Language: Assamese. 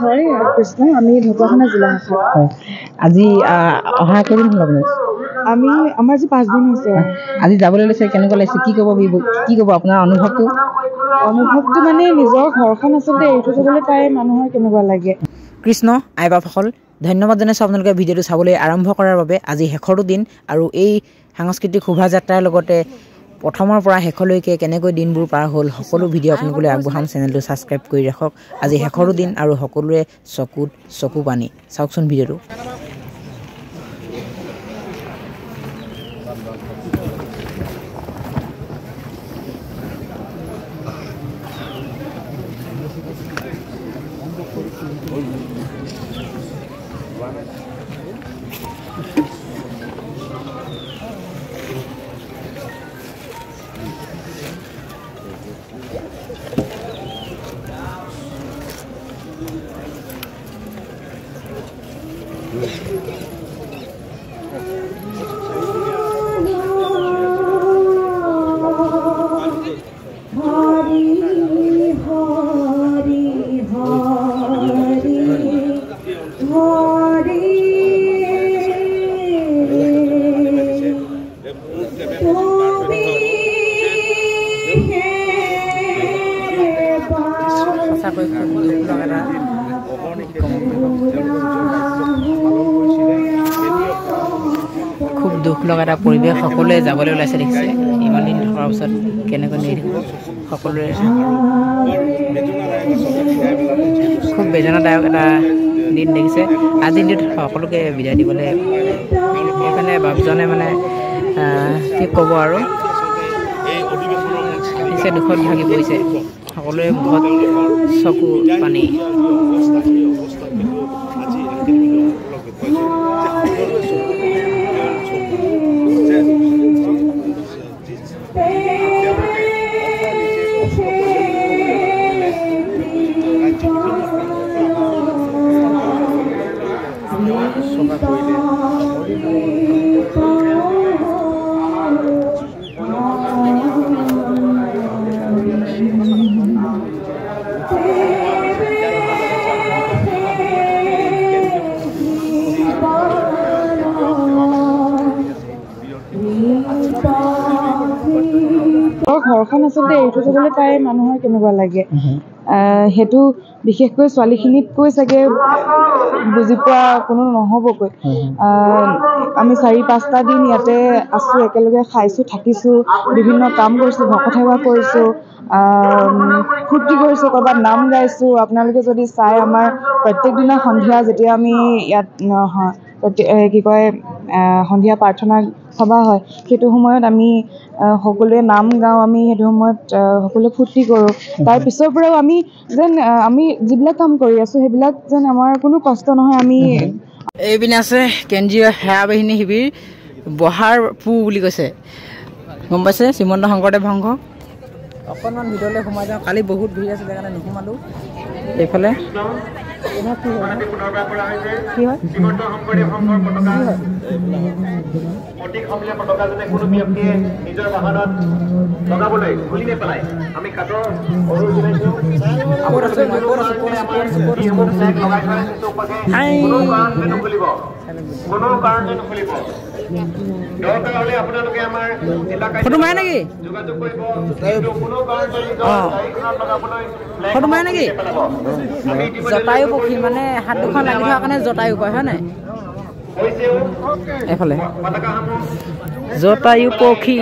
হয় কৃষ্ণ আমি ঢকুৱাখানা জিলা হয় আজি অহা কেইদিন হ'ল আপোনাৰ আমি আমাৰ যে 5 দিন হৈছে আজি যাবলৈ লৈছে কেনেকুৱা লাগিছে কি ক'ব আপোনাৰ অনুভৱটো মানে নিজৰ ঘৰখন আচলতে এৰি থৈ যাবলৈ পাই মানুহৰ কেনেকুৱা লাগে কৃষ্ণ আই বাপসকল ধন্যবাদ জনাইছোঁ আপোনালোকে ভিডিঅ'টো চাবলৈ আৰম্ভ কৰাৰ বাবে আজি শেষৰটো দিন আৰু এই সাংস্কৃতিক শোভাযাত্ৰাৰ লগতে প্ৰথমৰ পৰা শেষলৈকে কেনেকৈ দিনবোৰ পাৰ হ'ল সকলো ভিডিঅ' আপোনালোকলৈ আগবঢ়াম চেনেলটো ছাবস্ক্ৰাইব কৰি ৰাখক আজি শেষৰটো দিন আৰু সকলোৰে চকুত চকু পানী চাওকচোন ভিডিঅ'টো খুব দুখ লগা এটা পৰিৱেশ সকলোৱে যাবলৈ ওলাইছে দেখিছে ইমান দিন থকাৰ পিছত কেনেকৈ নিয়ে সকলোৱে খুব বেদনাদায়ক এটা দিন দেখিছে আজিৰ দিনটোত সকলোকে বিদায় দিবলৈ এইফালে বাপজনে মানে কি ক'ব আৰু পিছে দুখত ভাগি পৰিছে সকলোৰে মুখত চকু পানী ঘৰখন আচলতে এৰি থৈ যাবলৈ পাই মানুহৰ কেনেকুৱা লাগে সেইটো বিশেষকৈ ছোৱালীখিনিতকৈ চাগে বুজি পোৱা কোনো নহ'বগৈ আমি 4-5টা দিন ইয়াতে আছোঁ একেলগে খাইছোঁ থাকিছোঁ বিভিন্ন কাম কৰিছোঁ ভকত সেৱা কৰিছোঁ ফূৰ্তি কৰিছোঁ ক'ৰবাত নাম গাইছোঁ আপোনালোকে যদি চাই আমাৰ প্ৰত্যেক দিনা সন্ধিয়া যেতিয়া আমি ইয়াত কি কয় সন্ধিয়া প্ৰাৰ্থনা সভা হয় সেইটো সময়ত আমি সকলোৱে নাম গাওঁ আমি সেইটো সময়ত সকলোৱে ফূৰ্তি কৰোঁ তাৰ পিছৰ পৰাও আমি যেন আমি যিবিলাক কাম কৰি আছোঁ সেইবিলাক যেন আমাৰ কোনো কষ্ট নহয় আমি এইপিনে আছে কেন্দ্ৰীয় সেৱা বাহিনী শিবিৰ বহাৰ পু বুলি কৈছে গম পাইছে শ্ৰীমন্ত শংকৰদেৱ সংঘ অকণমান ভিতৰলৈ সোমাই যাওঁ কালি বহুত ভিৰ আছিলে কাৰণে নোসোমালোঁ এইফালে কি হয় ফটো মাৰে নেকি ফটো মাৰে নেকি জটায়ু পক্ষী মানে হাত দুখন লাগি থকাৰ কাৰণে জটায়ু কয় হয় নাই এইফালে জটায়ু পক্ষী